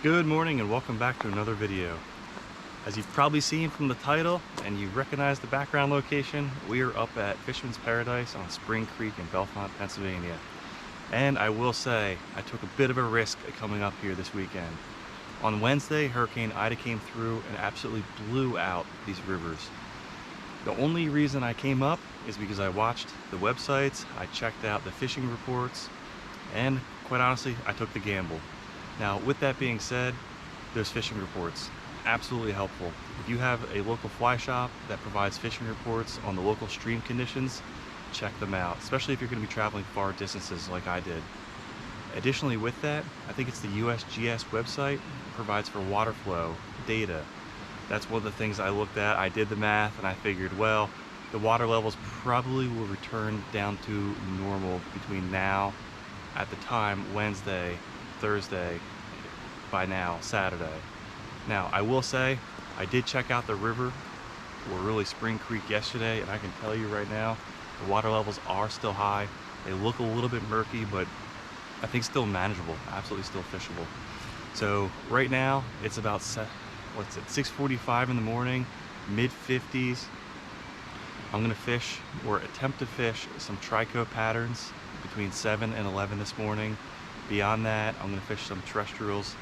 Good morning and welcome back to another video. As you've probably seen from the title and you recognize the background location, we are up at Fisherman's Paradise on Spring Creek in Bellefonte, Pennsylvania. And I will say, I took a bit of a risk coming up here this weekend. On Wednesday, Hurricane Ida came through and absolutely blew out these rivers. The only reason I came up is because I watched the websites, I checked out the fishing reports, and quite honestly, I took the gamble. Now, with that being said, those fishing reports, absolutely helpful. If you have a local fly shop that provides fishing reports on the local stream conditions, check them out, especially if you're going to be traveling far distances like I did. Additionally, with that, I think it's the USGS website provides for water flow data. That's one of the things I looked at. I did the math and I figured, well, the water levels probably will return down to normal between now, at the time, Wednesday, Thursday, by now Saturday. Now I will say I did check out the river, or really Spring Creek, yesterday, and I can tell you right now the water levels are still high. They look a little bit murky, but I think still manageable, absolutely still fishable. So right now it's about 6:45 in the morning, mid 50s. I'm gonna fish or attempt to fish some trico patterns between 7 and 11 this morning. Beyond that, I'm gonna fish some terrestrials,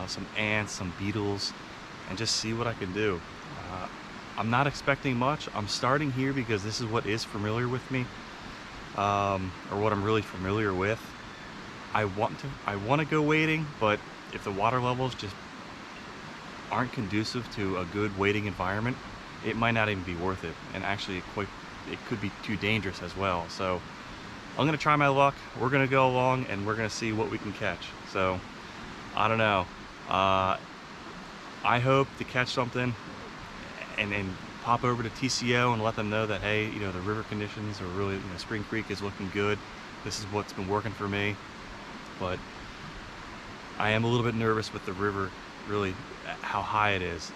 some ants, some beetles, and just see what I can do. I'm not expecting much. I'm starting here because this is what is familiar with me, or what I'm really familiar with. I want to go wading, but if the water levels just aren't conducive to a good wading environment, it might not even be worth it. And actually, it could be too dangerous as well. So I'm gonna try my luck. We're gonna go along and we're gonna see what we can catch. So I don't know. I hope to catch something and pop over to TCO and let them know that, hey, you know, the river conditions are really, you know, Spring Creek is looking good. This is what's been working for me. But I am a little bit nervous with the river, really how high it is.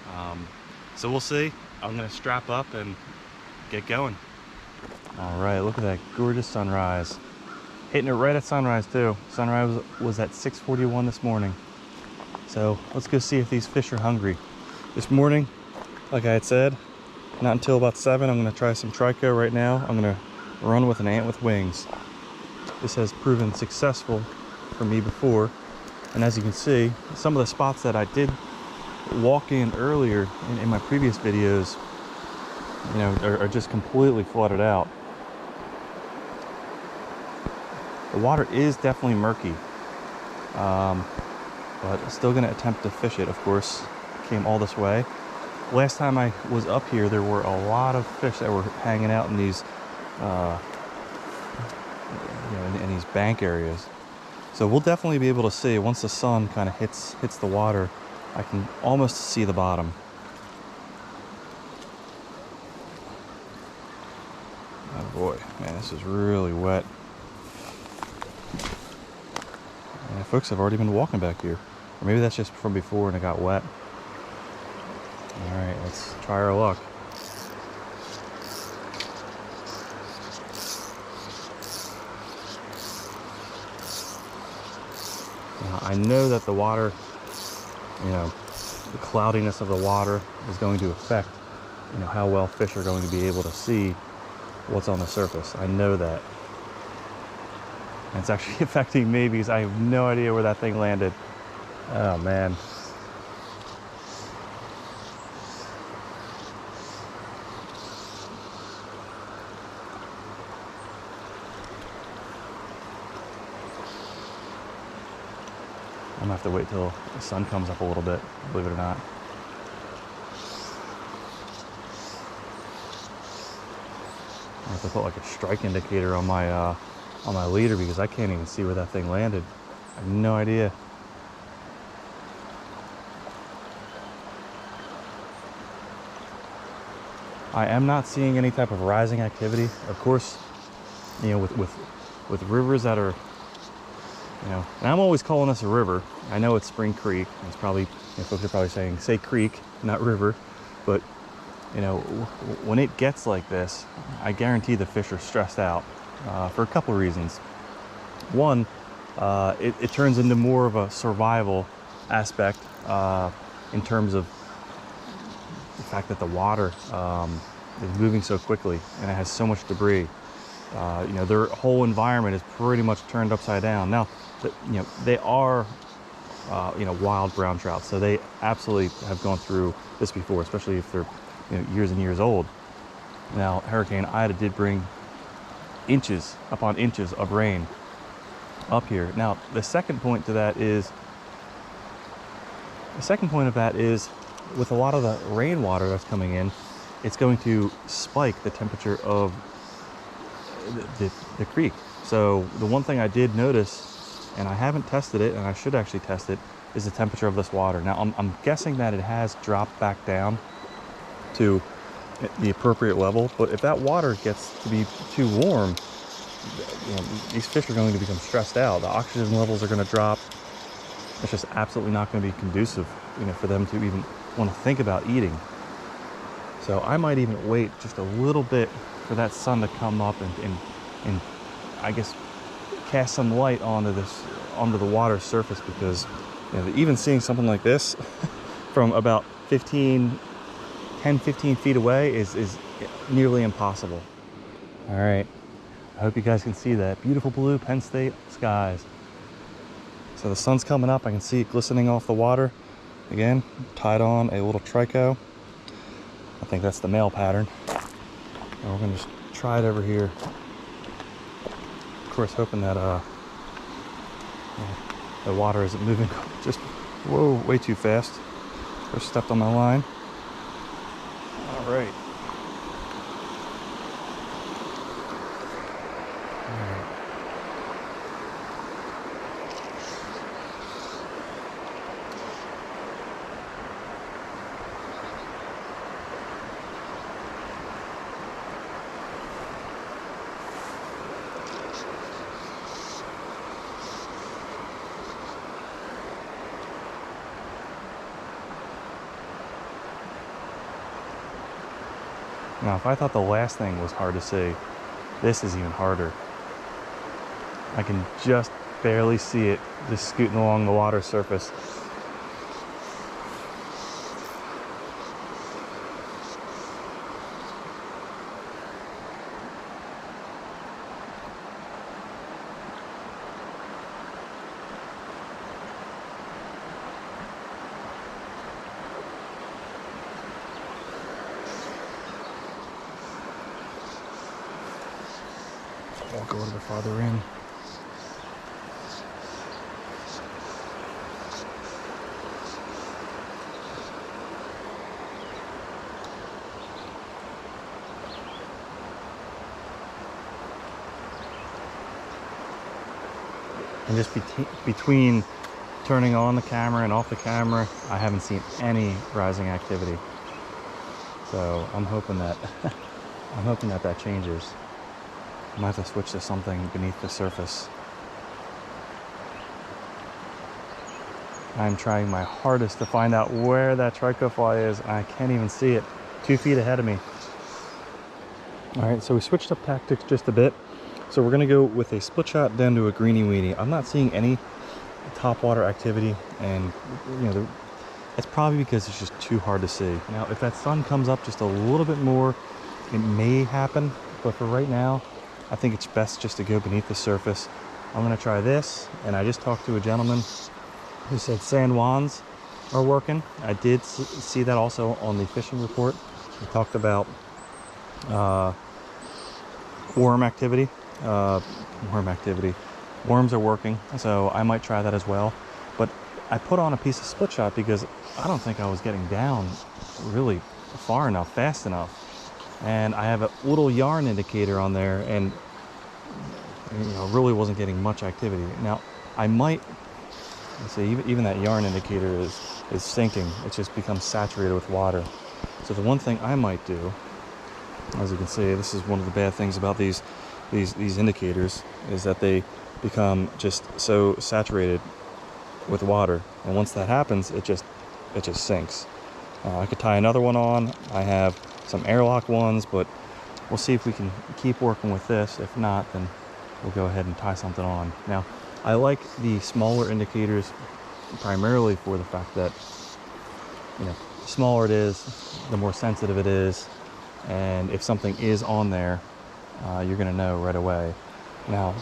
So we'll see. I'm gonna strap up and get going. All right, look at that gorgeous sunrise. Hitting it right at sunrise too. Sunrise was at 6:41 this morning. So let's go see if these fish are hungry. This morning, like I had said, not until about 7, I'm gonna try some trico right now. I'm gonna run with an ant with wings. This has proven successful for me before. And as you can see, some of the spots that I did walk in earlier in my previous videos, you know, are just completely flooded out. The water is definitely murky, but still going to attempt to fish it. Of course, came all this way. Last time I was up here, there were a lot of fish that were hanging out in these, you know, in these bank areas. So we'll definitely be able to see once the sun kind of hits the water. I can almost see the bottom. Oh boy, man, this is really wet. Yeah, folks have already been walking back here. Or maybe that's just from before and it got wet. All right, let's try our luck. Now, I know that the water, you know, the cloudiness of the water is going to affect, you know, how well fish are going to be able to see what's on the surface. I know that. And it's actually affecting me because I have no idea where that thing landed. Oh man. I'm gonna have to wait till the sun comes up a little bit, believe it or not. I have to put like a strike indicator on my leader because I can't even see where that thing landed. I have no idea. I am not seeing any type of rising activity. Of course, you know, with rivers that are, you know, and I'm always calling this a river. I know it's Spring Creek. It's probably, you know, folks are probably saying, say creek, not river. But, you know, when it gets like this, I guarantee the fish are stressed out for a couple of reasons. One, it turns into more of a survival aspect in terms of the fact that the water is moving so quickly and it has so much debris. You know, their whole environment is pretty much turned upside down. Now, you know, they are, you know, wild brown trout, so they absolutely have gone through this before, especially if they're, you know, years and years old. Now, Hurricane Ida did bring inches upon inches of rain up here. Now, the second point of that is with a lot of the rainwater that's coming in, it's going to spike the temperature of the creek. So the one thing I did notice, and I haven't tested it, and I should actually test it, is the temperature of this water. Now, I'm guessing that it has dropped back down to the appropriate level, but if that water gets to be too warm, you know, these fish are going to become stressed out. The oxygen levels are going to drop. It's just absolutely not going to be conducive, you know, for them to even want to think about eating. So I might even wait just a little bit for that sun to come up and I guess cast some light onto the water surface, because, you know, even seeing something like this from about 10-15 feet away is nearly impossible. All right, I hope you guys can see that beautiful blue Penn State skies. So the sun's coming up, I can see it glistening off the water. Again, tied on a little trico. I think that's the male pattern. And we're gonna just try it over here. Of course, hoping that the water isn't moving just, whoa, way too fast. First stepped on my line. All right. Now, if I thought the last thing was hard to see, this is even harder. I can just barely see it just scooting along the water surface. Walk a little bit farther in. And just between turning on the camera and off the camera, I haven't seen any rising activity. So I'm hoping that that changes. I might have to switch to something beneath the surface. I'm trying my hardest to find out where that trichofly is. I can't even see it. 2 feet ahead of me. All right, so we switched up tactics just a bit. So we're gonna go with a split shot down to a greenie weenie. I'm not seeing any topwater activity, and you know, it's probably because it's just too hard to see. Now, if that sun comes up just a little bit more, it may happen, but for right now, I think it's best just to go beneath the surface. I'm gonna try this, and I just talked to a gentleman who said San Juans are working. I did see that also on the fishing report. We talked about worm activity. Worms are working, so I might try that as well. But I put on a piece of split shot because I don't think I was getting down really far enough, fast enough. And I have a little yarn indicator on there, and you know, really wasn't getting much activity. Now, I might, let's see, even that yarn indicator is sinking. It just becomes saturated with water. So the one thing I might do, as you can see, this is one of the bad things about these indicators, is that they become just so saturated with water, and once that happens, it just sinks. I could tie another one on. I have some airlock ones, but we'll see if we can keep working with this. If not, then we'll go ahead and tie something on. Now, I like the smaller indicators primarily for the fact that, you know, the smaller it is, the more sensitive it is, and if something is on there, you're gonna know right away. Now,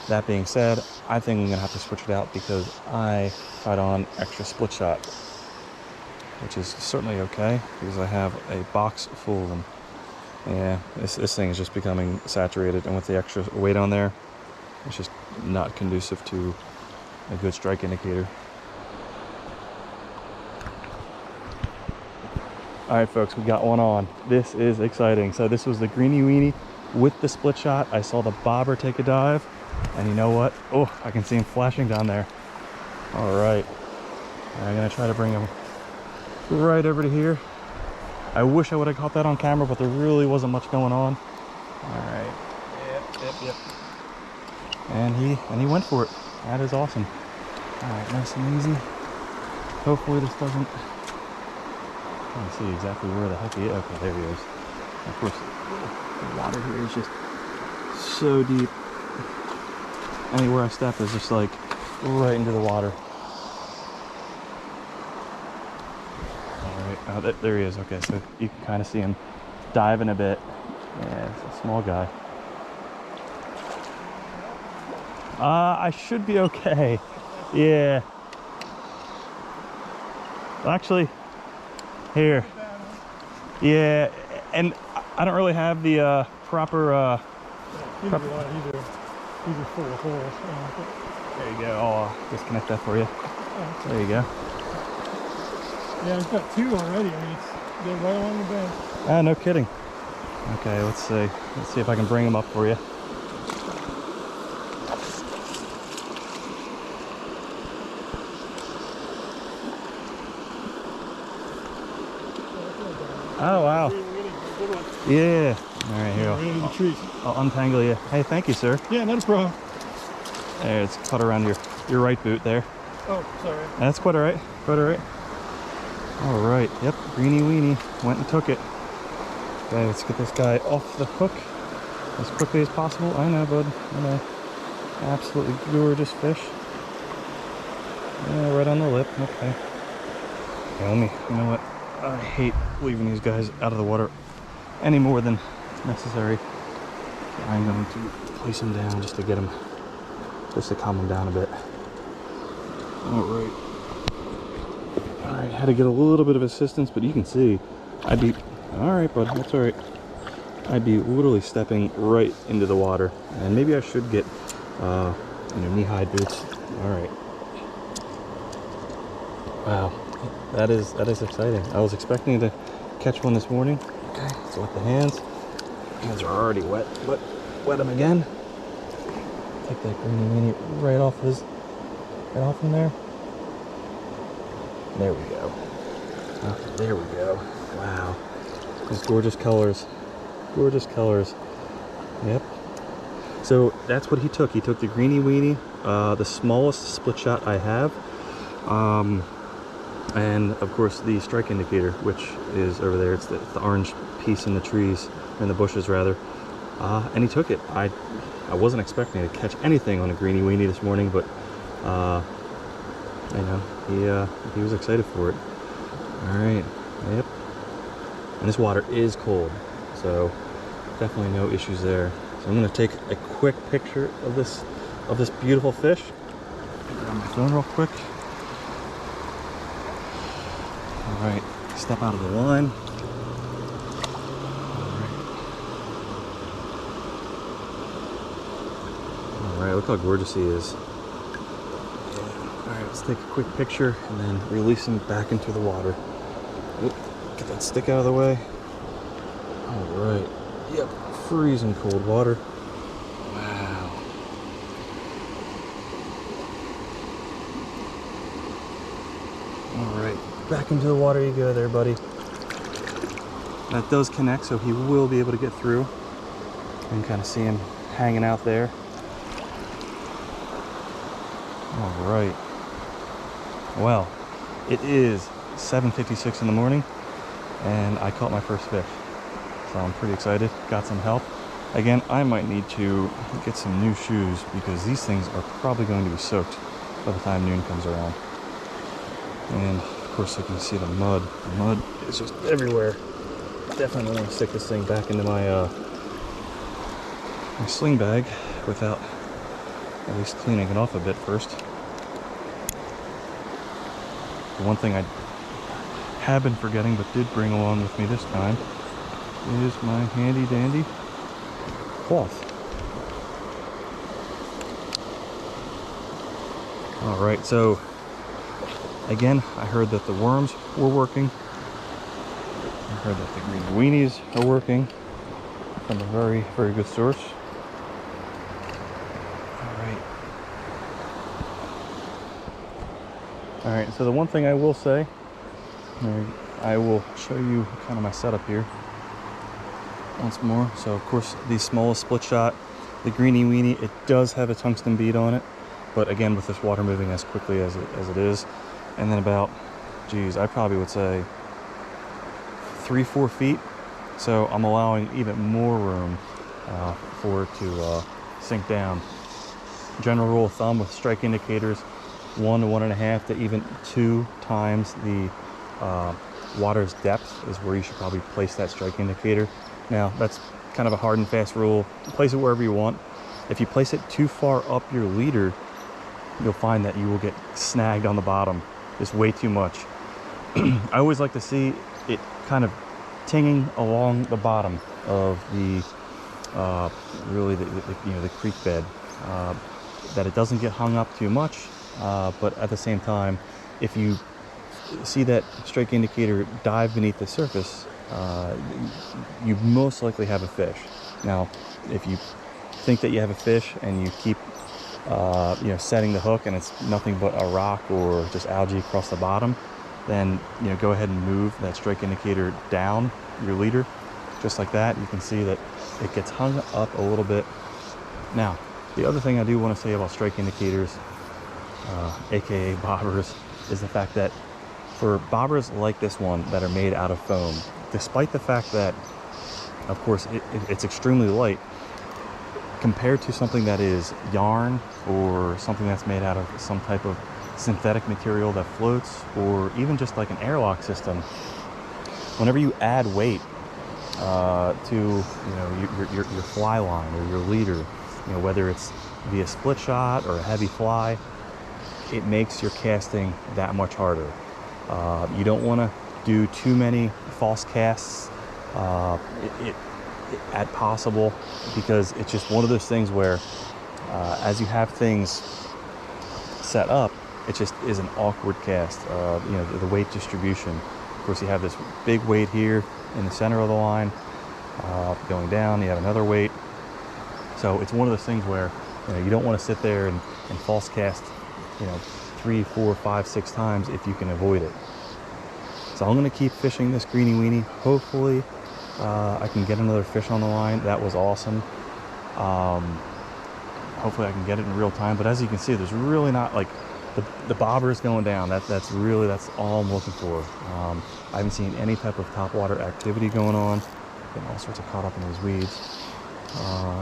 that being said, I think I'm gonna have to switch it out because I tried on extra split shot, which is certainly okay because I have a box full of them. Yeah, this thing is just becoming saturated, and with the extra weight on there, it's just not conducive to a good strike indicator. All right, folks, we got one on. This is exciting. So this was the greenie weenie with the split shot. I saw the bobber take a dive, and you know what? Oh, I can see him flashing down there. All right, I'm gonna try to bring him right over to here. I wish I would have caught that on camera, but there really wasn't much going on. All right, yep. And he went for it. That is awesome. All right, nice and easy. Hopefully this doesn't. I can't see exactly where the heck he is. Okay, there he is. Of course, the water here is just so deep. Anywhere I step is just like right into the water. All right, there he is. Okay, so you can kind of see him diving a bit. Yeah, it's a small guy. I should be okay. Yeah. Actually, here. Yeah, and I don't really have the proper. These are full of holes. There you go. I'll disconnect that for you. There you go. Yeah, I've got two already. I mean, they're right along the bank. Ah, no kidding. Okay, let's see. Let's see if I can bring them up for you. Oh, wow. Yeah. All right, here. I'll untangle you. Hey, thank you, sir. Yeah, not a problem. There, it's caught around your right boot there. Oh, sorry. That's quite all right. Quite all right. All right. Yep. Greenie weenie went and took it. Okay, let's get this guy off the hook as quickly as possible. I know, bud. I know. Absolutely gorgeous fish. Yeah, right on the lip. Okay. Okay, let me. You know what? I hate leaving these guys out of the water any more than necessary. I'm going to place him down just to get him, just to calm him down a bit. All right, had to get a little bit of assistance, but you can see I'd be, all right, bud, that's all right. I'd be literally stepping right into the water, and maybe I should get, knee-high boots. All right. Wow, that is exciting. I was expecting to catch one this morning. Okay, so wet the hands. Hands are already wet, but wet them again. Take that greenie weenie right off him there. There we go. Okay, there we go. Wow, those gorgeous colors. Gorgeous colors. Yep. So that's what he took. He took the greenie weenie, the smallest split shot I have, and of course the strike indicator, which is over there. It's the orange piece in the trees, in the bushes rather. And he took it. I wasn't expecting to catch anything on a greenie weenie this morning, but he was excited for it. All right. Yep. And this water is cold, so definitely no issues there. So I'm going to take a quick picture of this beautiful fish. Grab my phone real quick. All right, step out of the line. All right, look how gorgeous he is. All right, let's take a quick picture and then release him back into the water. Oop, get that stick out of the way. All right. Yep, freezing cold water. Wow. All right, back into the water you go there, buddy. That does connect, so he will be able to get through. You can kind of see him hanging out there. All right. Well, it is 7:56 in the morning, and I caught my first fish. So I'm pretty excited. Got some help. Again, I might need to get some new shoes because these things are probably going to be soaked by the time noon comes around. And of course you can see the mud. The mud is just everywhere. Definitely want to stick this thing back into my my sling bag without at least cleaning it off a bit first. The one thing I have been forgetting but did bring along with me this time is my handy dandy cloth. Alright, so again, I heard that the worms were working. I heard that the green weenies are working from a very, very good source. Alright, so the one thing I will say, I will show you kind of my setup here once more. So of course, the smallest split shot, the greeny weenie, it does have a tungsten bead on it, but again, with this water moving as quickly as it is, and then about, geez, I probably would say 3-4 feet. So I'm allowing even more room for it to sink down. General rule of thumb with strike indicators, 1 to 1.5 to even 2 times the water's depth is where you should probably place that strike indicator. Now, that's kind of a hard and fast rule. Place it wherever you want. If you place it too far up your leader, you'll find that you will get snagged on the bottom. It's way too much. I always like to see it kind of tinging along the bottom of the really the creek bed, that it doesn't get hung up too much, but at the same time, if you see that strike indicator dive beneath the surface, you most likely have a fish. Now, if you think that you have a fish and you keep setting the hook and it's nothing but a rock or just algae across the bottom, then go ahead and move that strike indicator down your leader, just like that. You can see that it gets hung up a little bit. Now, the other thing I do want to say about strike indicators, aka bobbers, is the fact that for bobbers like this one that are made out of foam, despite the fact that, of course, it's extremely light, compared to something that is yarn or something that's made out of some type of synthetic material that floats, or even just like an airlock system, whenever you add weight to your fly line or your leader, whether it's via split shot or a heavy fly, it makes your casting that much harder. You don't want to do too many false casts at possible, because it's just one of those things where as you have things set up, it just is an awkward cast. The weight distribution, of course, you have this big weight here in the center of the line, going down you have another weight, so it's one of those things where you don't want to sit there and false cast 3, 4, 5, 6 times if you can avoid it. So I'm going to keep fishing this greeny weenie. Hopefully I can get another fish on the line. That was awesome. Hopefully I can get it in real time, but as you can see, there's really not, like, the bobber is going down. That's all I'm looking for. I haven't seen any type of topwater activity going on. Getting all sorts of caught up in these weeds.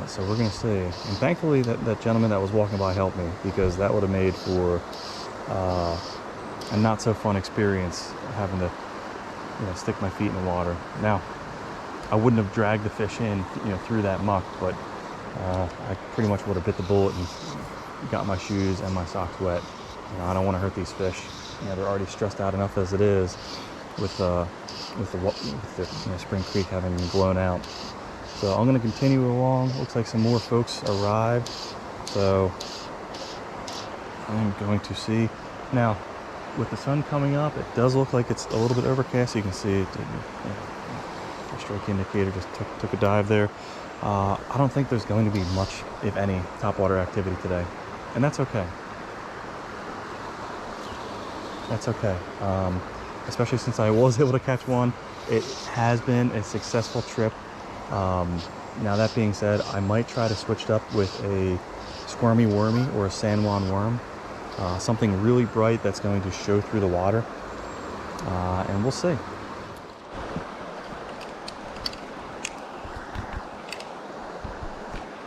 So we're gonna see. And thankfully that gentleman that was walking by helped me, because that would have made for a not so fun experience having to stick my feet in the water. Now, I wouldn't have dragged the fish in through that muck, but I pretty much would have bit the bullet and got my shoes and my socks wet. I don't want to hurt these fish. They're already stressed out enough as it is with the Spring Creek having been blown out. So I'm going to continue along. Looks like some more folks arrived, so I'm going to see. Now, with the sun coming up, it does look like it's a little bit overcast. You can see it. The strike indicator just took a dive there. I don't think there's going to be much, if any, topwater activity today, and that's okay. That's okay. Especially since I was able to catch one. It has been a successful trip. Now, that being said, I might try to switch it up with a squirmy wormy or a San Juan worm. Something really bright that's going to show through the water. And we'll see.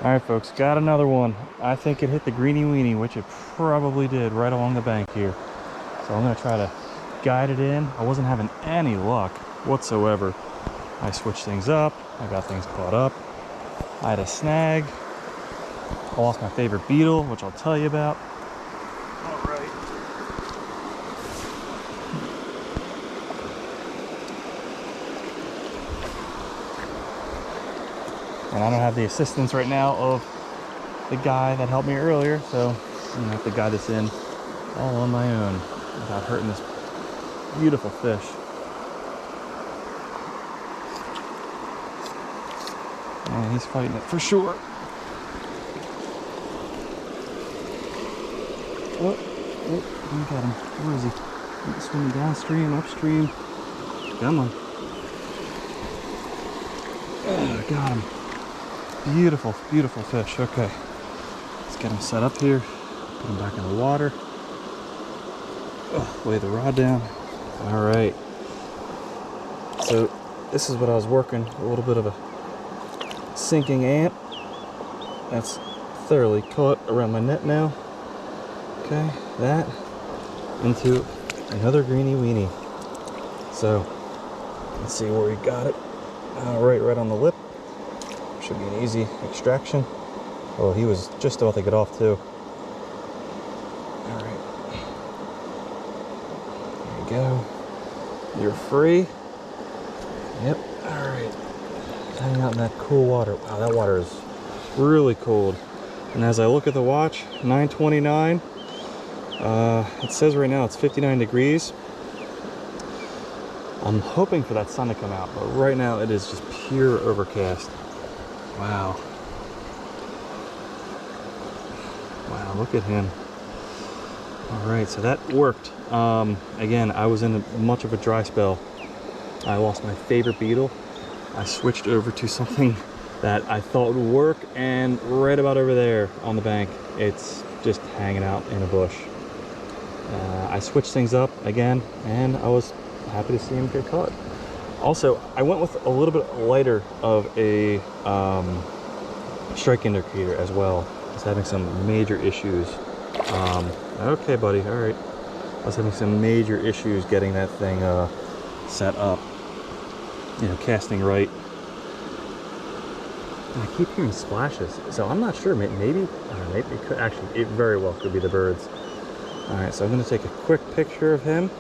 Alright folks, got another one. I think it hit the greeny weenie, which it probably did, right along the bank here. So I'm going to try to guided in. I wasn't having any luck whatsoever. I switched things up. I got things caught up. I had a snag. I lost my favorite beetle, which I'll tell you about. All right. And I don't have the assistance right now of the guy that helped me earlier, so I'm gonna have to guide this in all on my own without hurting this beautiful fish. And he's fighting it for sure. Oh, you got him. Where is he? He's swimming downstream, upstream. Come on. Oh, got him. Beautiful, beautiful fish. Okay. Let's get him set up here. Put him back in the water. Oh, lay the rod down. All right. So this is what I was working. A little bit of a sinking ant. That's thoroughly caught around my net now. Okay, that into another greeny weenie. So let's see where we got it. All right, right on the lip. Should be an easy extraction. Oh, he was just about to get off too. All right, there you go. You're free. Yep. All right. Hanging out in that cool water. Wow, that water is really cold. And as I look at the watch, 9:29. It says right now it's 59 degrees. I'm hoping for that sun to come out, but right now it is just pure overcast. Wow. Wow, look at him. All right, so that worked. Again, I was in much of a dry spell. I lost my favorite beetle. I switched over to something that I thought would work, and right about over there on the bank, it's just hanging out in a bush. I switched things up again, and I was happy to see him get caught. Also, I went with a little bit lighter of a strike indicator as well. I was having some major issues. Okay, buddy, all right. I was having some major issues getting that thing set up. You know, casting right. And I keep hearing splashes, so I'm not sure. Maybe it could actually. It very well could be the birds. All right, so I'm going to take a quick picture of him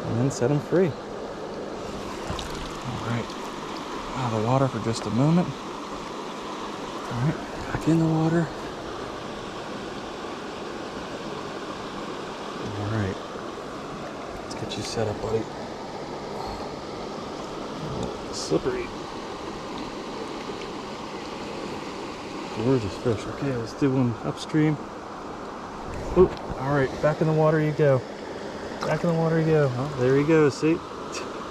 and then set him free. All right, out of the water for just a moment. All right, back in the water. All right, let's get you set up, buddy. Slippery. Gorgeous fish. Okay, let's do one upstream. Oop, all right, back in the water you go. Back in the water you go. Oh, there he goes, see?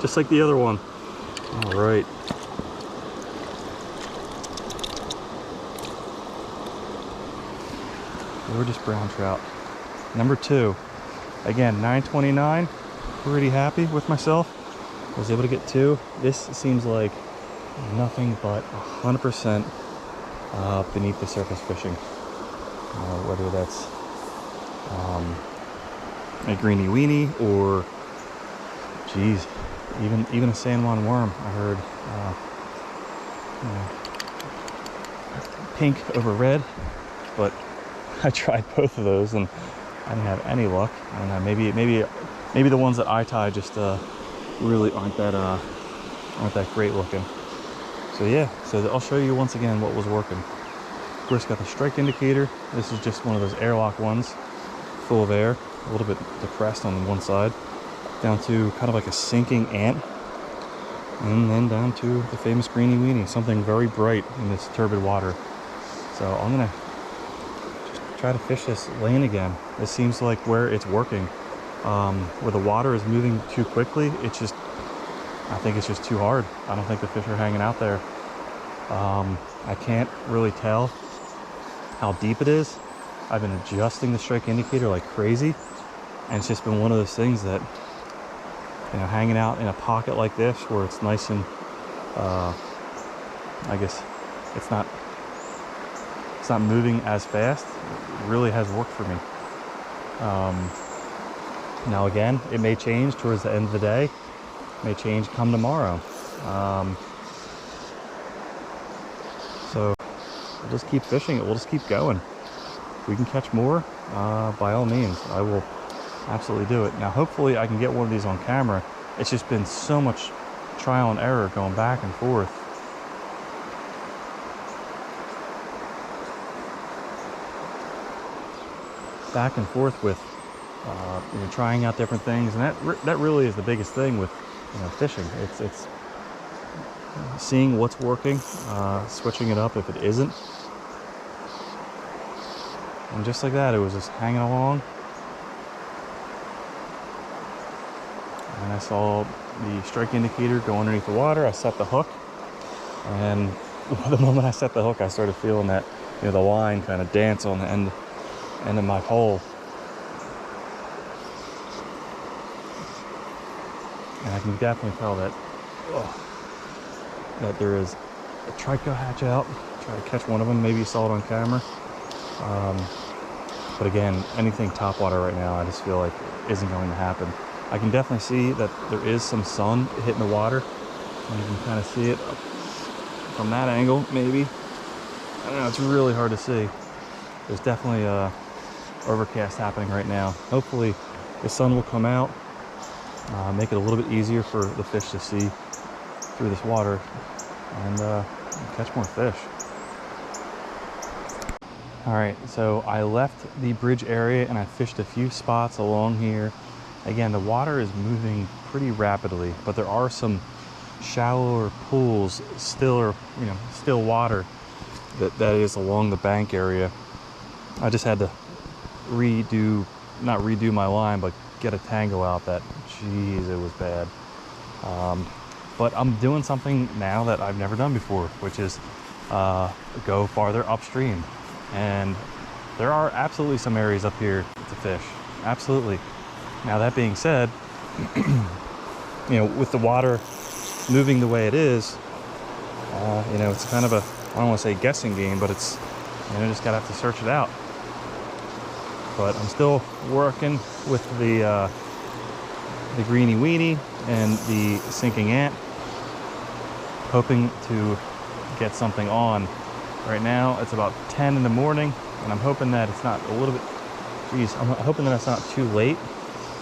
Just like the other one. All right. Gorgeous brown trout. Number 2. Again, 9:29. Pretty happy with myself. I was able to get 2. This seems like nothing but 100% beneath the surface fishing. Whether that's a greeny weenie or, geez, even a San Juan worm. I heard pink over red, but I tried both of those and I didn't have any luck. I don't know, maybe the ones that I tie just really aren't that great looking. So yeah, so I'll show you once again what was working. Of course, got the strike indicator. This is just one of those airlock ones, full of air, a little bit depressed on one side, down to kind of like a sinking ant, and then down to the famous greeny weenie, something very bright in this turbid water. So I'm gonna just try to fish this lane again. This seems like where it's working. Where the water is moving too quickly, I think it's just too hard. I don't think the fish are hanging out there. I can't really tell how deep it is. I've been adjusting the strike indicator like crazy, and it's just been one of those things that, you know, hanging out in a pocket like this where it's nice and I guess it's not moving as fast, it really has worked for me. Now again, it may change towards the end of the day, it may change come tomorrow. So we'll just keep fishing it, we'll just keep going. If we can catch more, by all means, I will absolutely do it. Now hopefully I can get one of these on camera. It's just been so much trial and error going back and forth. Back and forth with you know, trying out different things, and that really is the biggest thing with, you know, fishing. It's seeing what's working, switching it up if it isn't, and just like that, it was just hanging along, and I saw the strike indicator go underneath the water. I set the hook, and the moment I set the hook, I started feeling that, you know, the line kind of dance on the end of my pole. And I can definitely tell that that there is a trico hatch out. Try to catch one of them. Maybe you saw it on camera. But again, anything topwater right now, I just feel like isn't going to happen. I can definitely see that there is some sun hitting the water. And you can kind of see it from that angle, maybe. I don't know, it's really hard to see. There's definitely a overcast happening right now. Hopefully the sun will come out, make it a little bit easier for the fish to see through this water, and catch more fish. All right, so I left the bridge area and I fished a few spots along here. Again, the water is moving pretty rapidly, but there are some shallower pools still, or you know, still water that is along the bank area. I just had to not redo my line, but get a tango out that, geez, it was bad. But I'm doing something now that I've never done before, which is go farther upstream. And there are absolutely some areas up here to fish, absolutely. Now that being said, you know, with the water moving the way it is, you know, it's kind of a, I don't want to say guessing game, but it's, you know, just gotta have to search it out. But I'm still working with the greeny weenie and the sinking ant, hoping to get something on. Right now it's about 10 in the morning, and I'm hoping that it's not a little bit, I'm hoping that it's not too late,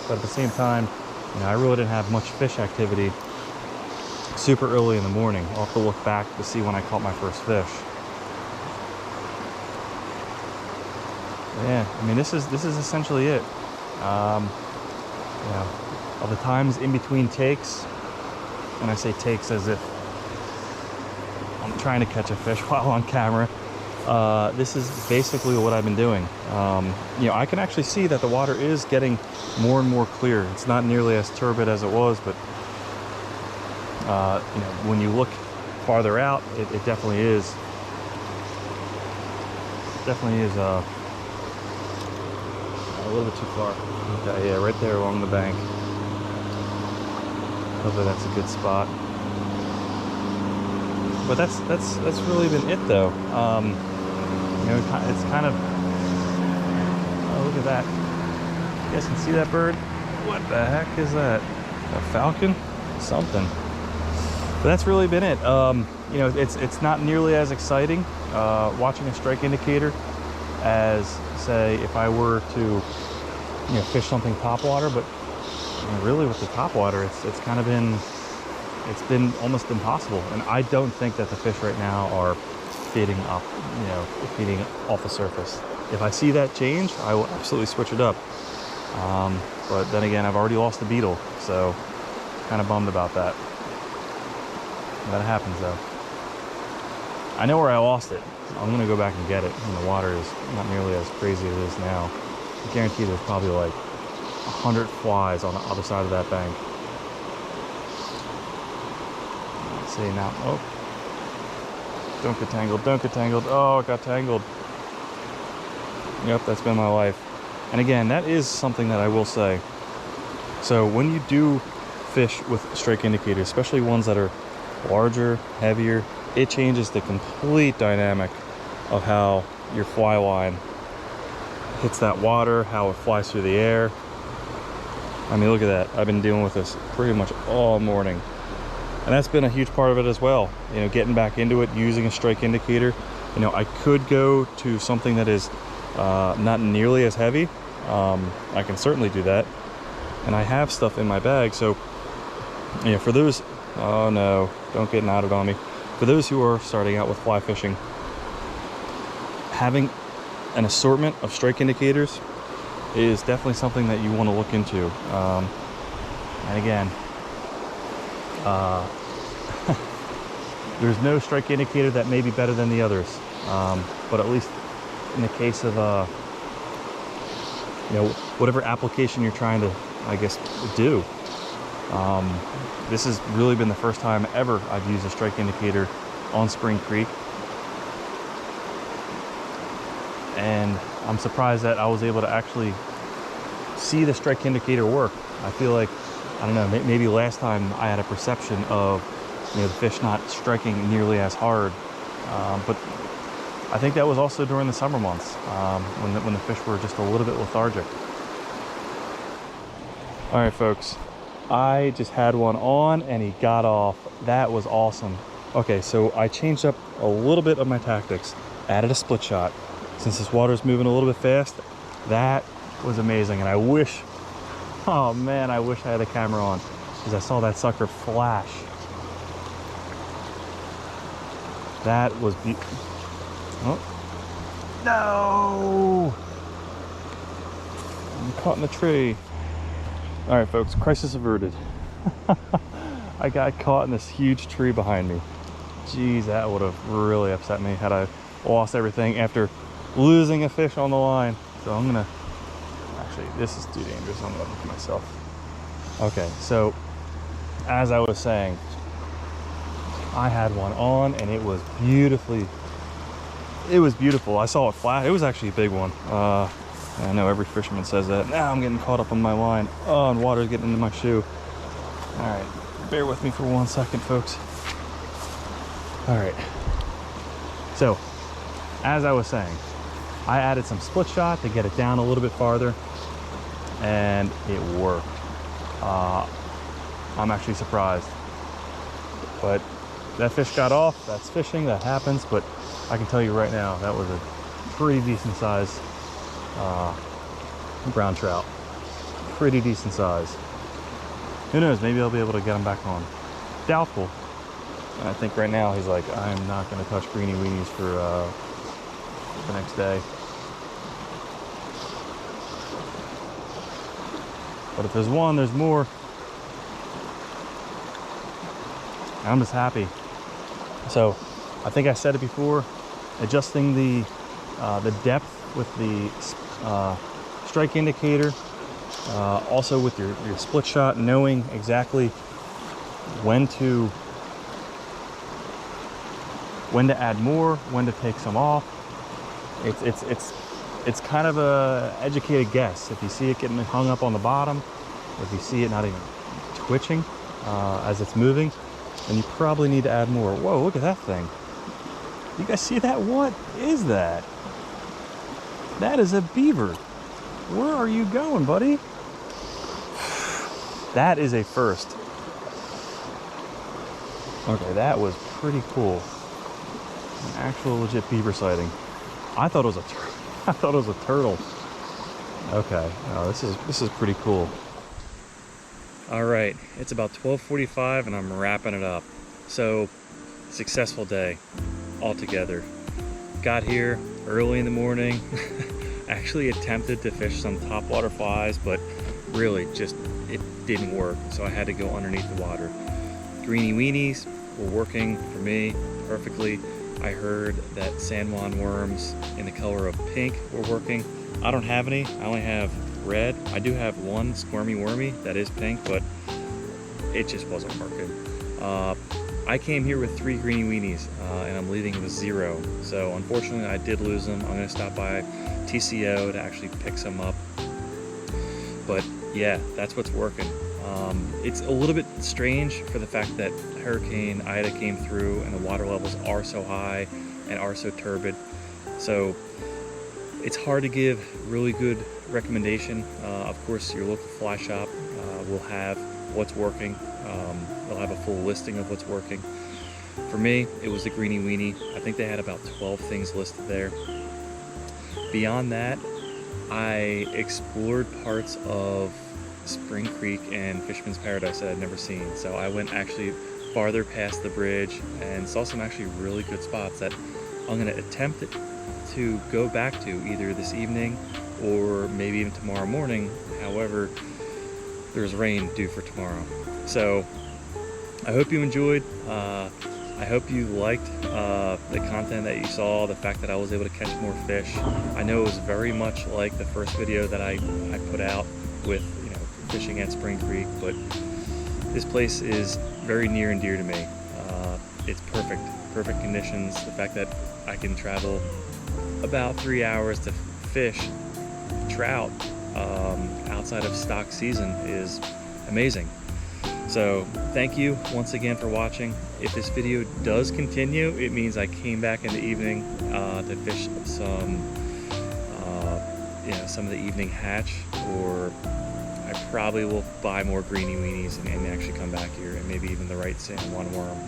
but at the same time, you know, I really didn't have much fish activity super early in the morning. I'll have to look back to see when I caught my first fish. Yeah, I mean, this is essentially it. You know, of the times in between takes, and I say takes as if I'm trying to catch a fish while on camera, this is basically what I've been doing. You know, I can actually see that the water is getting more and more clear. It's not nearly as turbid as it was, but you know, when you look farther out, it definitely is. Definitely is a little bit too far. Okay, yeah, right there along the bank. Hopefully that's a good spot. But that's really been it, though. You know, it's kind of, oh, look at that. You guys can see that bird? What the heck is that? A falcon? Something. But that's really been it. You know, it's not nearly as exciting watching a strike indicator as, say, if I were to, you know, fish something topwater. But you know, really with the topwater, it's kind of been, it's been almost impossible. And I don't think that the fish right now are feeding up, you know, feeding off the surface. If I see that change, I will absolutely switch it up. But then again, I've already lost the beetle, so kind of bummed about that. That happens though. I know where I lost it. I'm gonna go back and get it. And the water is not nearly as crazy as it is now. I guarantee there's probably like 100 flies on the other side of that bank. Let's see now. Oh, don't get tangled, don't get tangled. Oh, it got tangled. Yep, that's been my life. And again, that is something that I will say. So when you do fish with strike indicators, especially ones that are larger, heavier, it changes the complete dynamic of how your fly line hits that water, how it flies through the air. I mean, look at that. I've been dealing with this pretty much all morning. And that's been a huge part of it as well. You know, getting back into it, using a strike indicator. You know, I could go to something that is not nearly as heavy. I can certainly do that. And I have stuff in my bag. So, you know, for those, oh no, don't get knotted on me. For those who are starting out with fly fishing, having an assortment of strike indicators is definitely something that you want to look into. And again, there's no strike indicator that may be better than the others, but at least in the case of you know, whatever application you're trying to, I guess, do, this has really been the first time ever I've used a strike indicator on Spring Creek, and I'm surprised that I was able to actually see the strike indicator work. I feel like, I don't know, maybe last time I had a perception of, you know, the fish not striking nearly as hard, but I think that was also during the summer months, when the fish were just a little bit lethargic. All right, folks, I just had one on and he got off. That was awesome. Okay, so I changed up a little bit of my tactics, added a split shot. Since this water's moving a little bit fast, that was amazing. And I wish, oh man, I wish I had the camera on, because I saw that sucker flash. That was beautiful. Oh, no! I'm caught in the tree. All right, folks, crisis averted. I got caught in this huge tree behind me. Jeez, that would have really upset me had I lost everything after losing a fish on the line. So I'm gonna, actually, this is too dangerous. I'm gonna look at myself. Okay, so as I was saying, I had one on and it was beautiful. I saw it flat. It was actually a big one. I know every fisherman says that. Now I'm getting caught up on my line. Oh, and water's getting into my shoe. All right, bear with me for 1 second, folks. All right, so as I was saying, I added some split shot to get it down a little bit farther, and it worked. I'm actually surprised, but that fish got off. That's fishing, that happens, but I can tell you right now, that was a pretty decent size brown trout. Pretty decent size. Who knows, maybe I'll be able to get him back on. Doubtful. And I think right now he's like, I'm not going to touch greeny weenies for the next day. But if there's one, there's more. I'm just happy. So I think I said it before, adjusting the depth with the strike indicator, also with your split shot, knowing exactly when to add more, when to take some off. It's kind of a educated guess. If you see it getting hung up on the bottom, if you see it not even twitching as it's moving, then you probably need to add more. Whoa, look at that thing. You guys see that? What is that? That is a beaver. Where are you going, buddy? That is a first. Okay, that was pretty cool. An actual legit beaver sighting. I thought it was a turtle. Okay, oh, this is pretty cool. All right, it's about 12:45 and I'm wrapping it up. So, successful day altogether. Got here early in the morning. Actually attempted to fish some topwater flies, but really just it didn't work. So I had to go underneath the water. Greeny weenies were working for me perfectly. I heard that San Juan worms in the color of pink were working. I don't have any, I only have red. I do have one squirmy wormy that is pink, but it just wasn't working. I came here with 3 greeny weenies and I'm leaving with 0. So unfortunately I did lose them. I'm gonna stop by TCO to actually pick some up. But yeah, that's what's working. It's a little bit strange for the fact that Hurricane Ida came through and the water levels are so high and are so turbid. So it's hard to give really good recommendation. Of course, your local fly shop will have what's working. They'll have a full listing of what's working. For me, it was the Greenie Weenie. I think they had about 12 things listed there. Beyond that, I explored parts of Spring Creek and Fisherman's Paradise that I'd never seen. So I went actually farther past the bridge and saw some actually really good spots that I'm going to attempt to go back to either this evening or maybe even tomorrow morning. However, there's rain due for tomorrow. So I hope you enjoyed. I hope you liked the content that you saw, the fact that I was able to catch more fish. I know it was very much like the first video that I put out with, you know, fishing at Spring Creek, but this place is very near and dear to me. It's perfect conditions. The fact that I can travel about 3 hours to fish trout outside of stock season is amazing. So thank you once again for watching. If this video does continue, it means I came back in the evening to fish some, you know, some of the evening hatch, or I probably will buy more Greenie Weenies and actually come back here, and maybe even the right San Juan worm.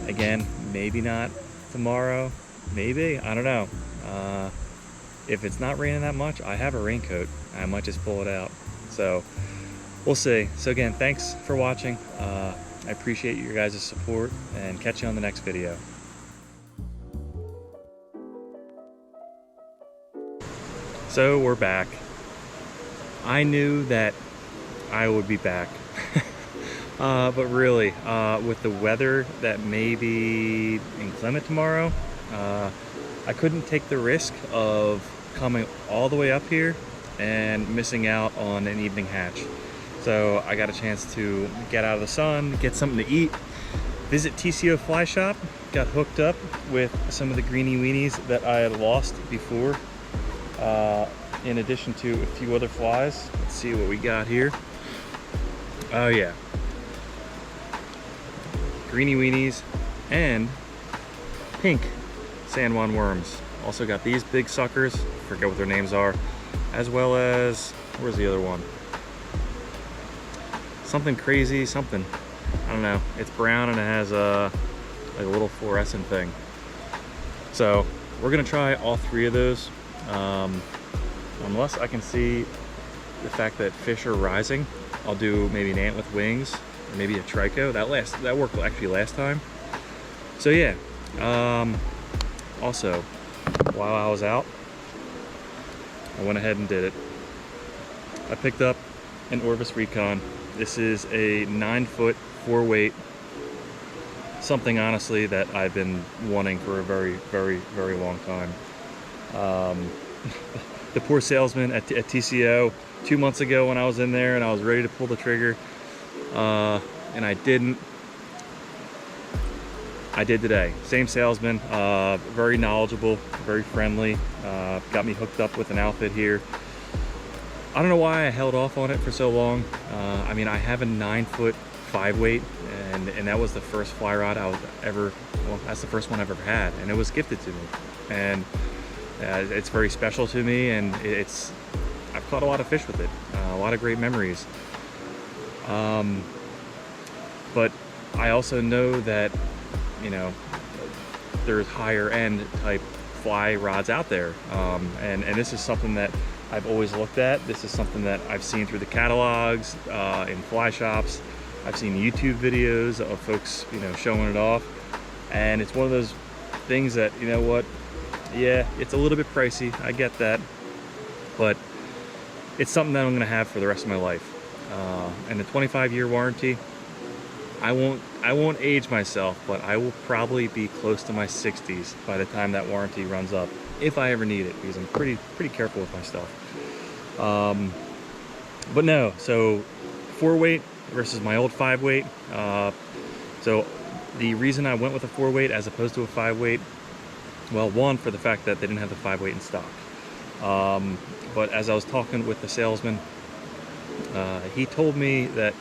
Again, maybe not tomorrow, maybe, I don't know. If it's not raining that much, I have a raincoat. I might just pull it out. So we'll see. So again, thanks for watching. I appreciate your guys' support, and catch you on the next video. So we're back. I knew that I would be back. But really, with the weather that may be inclement tomorrow, I couldn't take the risk of coming all the way up here and missing out on an evening hatch. So I got a chance to get out of the sun, get something to eat, visit TCO Fly Shop, got hooked up with some of the Greenie Weenies that I had lost before, in addition to a few other flies. Let's see what we got here. Oh yeah, Greenie Weenies and pink San Juan worms. Also got these big suckers, forget what their names are, as well as, where's the other one? Something crazy, something, I don't know. It's brown and it has like a little fluorescent thing. So we're gonna try all three of those. Unless I can see the fact that fish are rising, I'll do maybe an ant with wings, or maybe a trico. That worked actually last time. So yeah. Also, while I was out, I went ahead and did it. I picked up an Orvis Recon. This is a 9-foot 4-weight, something honestly that I've been wanting for a very long time. The poor salesman at TCO 2 months ago when I was in there and I was ready to pull the trigger, and I didn't. I did today. Same salesman, very knowledgeable, very friendly, got me hooked up with an outfit here. I don't know why I held off on it for so long. I mean, I have a 9-foot 5-weight, and that was the first fly rod I was ever, well, that's the first one I've ever had, and it was gifted to me. And it's very special to me, and I've caught a lot of fish with it, a lot of great memories. But I also know that, you know, there's higher end type fly rods out there, and this is something that I've always looked at. This is something that I've seen through the catalogs, in fly shops. I've seen YouTube videos of folks, you know, showing it off, and it's one of those things that, you know what, yeah, it's a little bit pricey, I get that, but it's something that I'm gonna have for the rest of my life. And the 25-year warranty, I won't age myself, but I will probably be close to my 60s by the time that warranty runs up, if I ever need it, because I'm pretty careful with my stuff. But no, so 4-weight versus my old 5-weight. So the reason I went with a 4-weight as opposed to a 5-weight, well, one, for the fact that they didn't have the 5-weight in stock. But as I was talking with the salesman, he told me that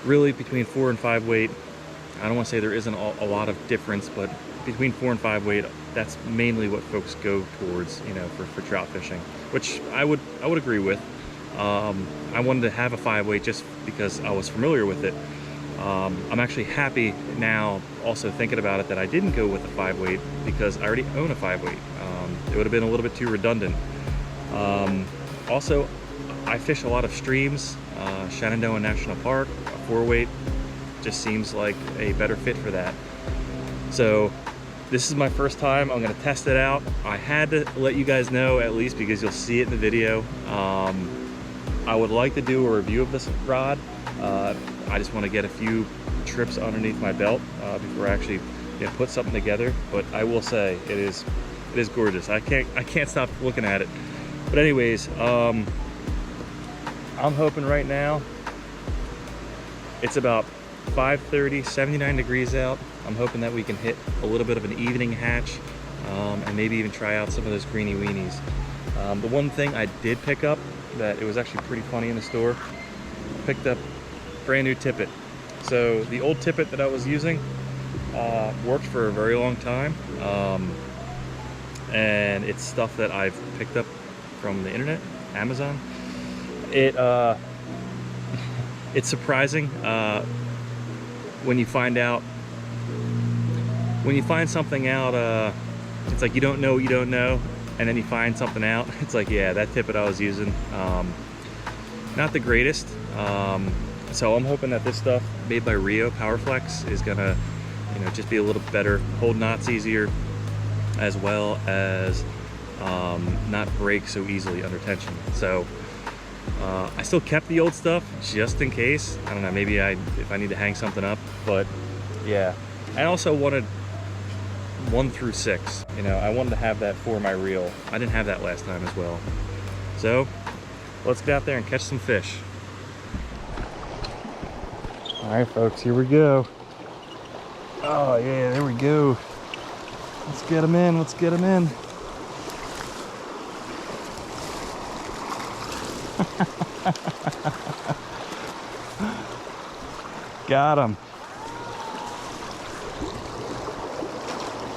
really between 4 and 5-weight, I don't want to say there isn't a lot of difference, but between 4 and 5-weight, that's mainly what folks go towards, you know, for trout fishing, which I would agree with. I wanted to have a 5-weight just because I was familiar with it. I'm actually happy now, also thinking about it, that I didn't go with a 5-weight because I already own a 5-weight. It would have been a little bit too redundant. Also, I fish a lot of streams, Shenandoah National Park. A 4-weight just seems like a better fit for that. So this is my first time. I'm gonna test it out. I had to let you guys know at least because you'll see it in the video. I would like to do a review of this rod. I just want to get a few trips underneath my belt before I actually put something together. But I will say it is gorgeous. I can't stop looking at it. But anyways, I'm hoping right now it's about 5:30, 79 degrees out. I'm hoping that we can hit a little bit of an evening hatch and maybe even try out some of those greeny weenies. The one thing I did pick up that it was actually pretty funny in the store, picked up brand new tippet. So the old tippet that I was using worked for a very long time, and it's stuff that I've picked up from the internet, Amazon. It's surprising when you find something out. It's like you don't know what you don't know, and then you find something out. It's like, yeah, that tippet I was using, not the greatest. So I'm hoping that this stuff made by Rio Powerflex is gonna, just be a little better, hold knots easier, as well as not break so easily under tension. So I still kept the old stuff just in case. I don't know, maybe if I need to hang something up. But yeah, I also wanted 1 through 6. I wanted to have that for my reel. I didn't have that last time as well. So let's get out there and catch some fish. All right, folks, here we go. Oh yeah, there we go. Let's get them in, let's get them in. Got him.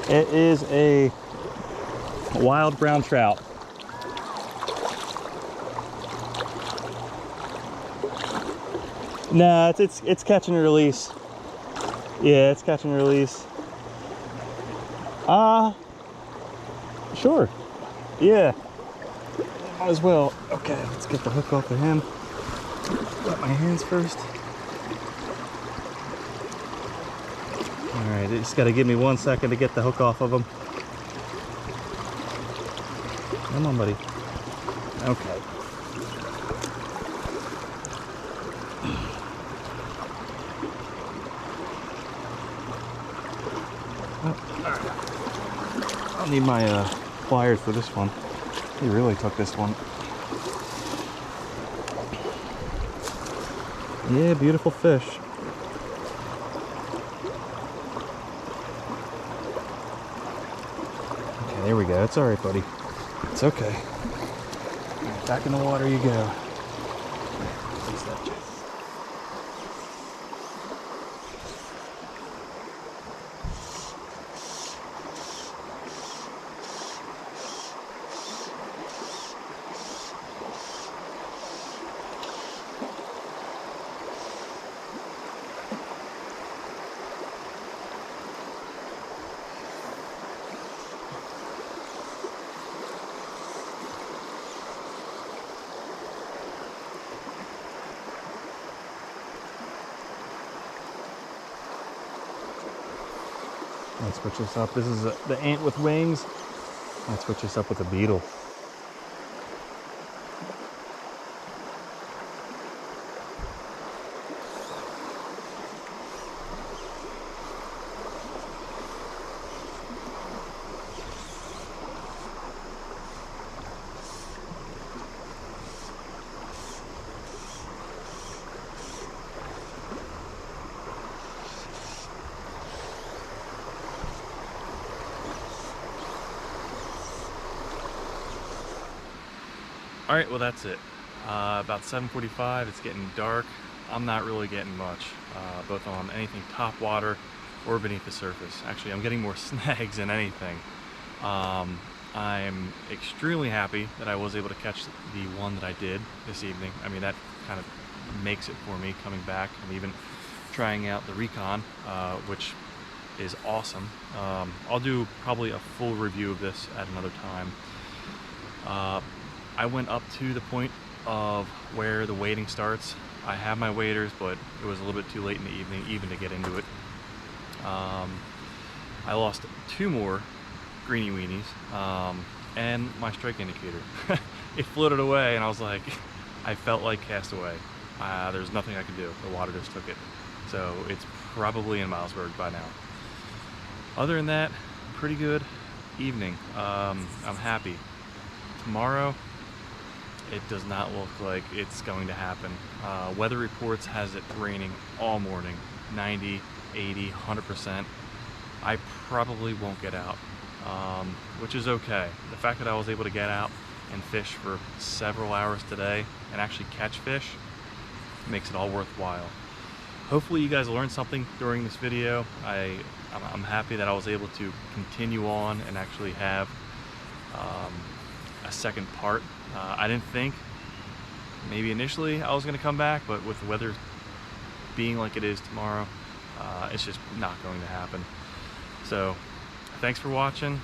It is a wild brown trout. Nah, it's catch and release. Yeah, it's catch and release. Sure. Yeah. Might as well. Okay, let's get the hook off of him. Got my hands first. Alright, you just gotta give me 1 second to get the hook off of him. Come on, buddy. Okay. I'll need my pliers for this one. He really took this one. Yeah, beautiful fish. Okay, there we go. It's all right, buddy. It's okay. All right, back in the water you go. Fix that, Jeff. Let's switch this up. This is the ant with wings. Let's switch this up with a beetle. All right, well that's it. About 7:45, it's getting dark. I'm not really getting much, both on anything top water or beneath the surface. Actually, I'm getting more snags than anything. I'm I'm extremely happy that I was able to catch the one that I did this evening. I mean, that kind of makes it for me coming back and even trying out the recon, which is awesome. I'll do probably a full review of this at another time. I went up to the point of where the wading starts. I have my waders, but it was a little bit too late in the evening even to get into it. I lost 2 more greenie weenies and my strike indicator. It floated away and I was like, I felt like castaway. There's nothing I could do. The water just took it. So it's probably in Milesburg by now. Other than that, pretty good evening. I'm happy. Tomorrow, it does not look like it's going to happen. Weather reports has it raining all morning, 90, 80, 100%. I probably won't get out, which is okay. The fact that I was able to get out and fish for several hours today and actually catch fish makes it all worthwhile. Hopefully you guys learned something during this video. I'm happy that I was able to continue on and actually have a second part. I didn't think maybe initially I was going to come back, but with the weather being like it is tomorrow, it's just not going to happen. So thanks for watching.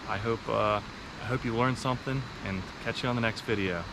I hope you learned something, and catch you on the next video.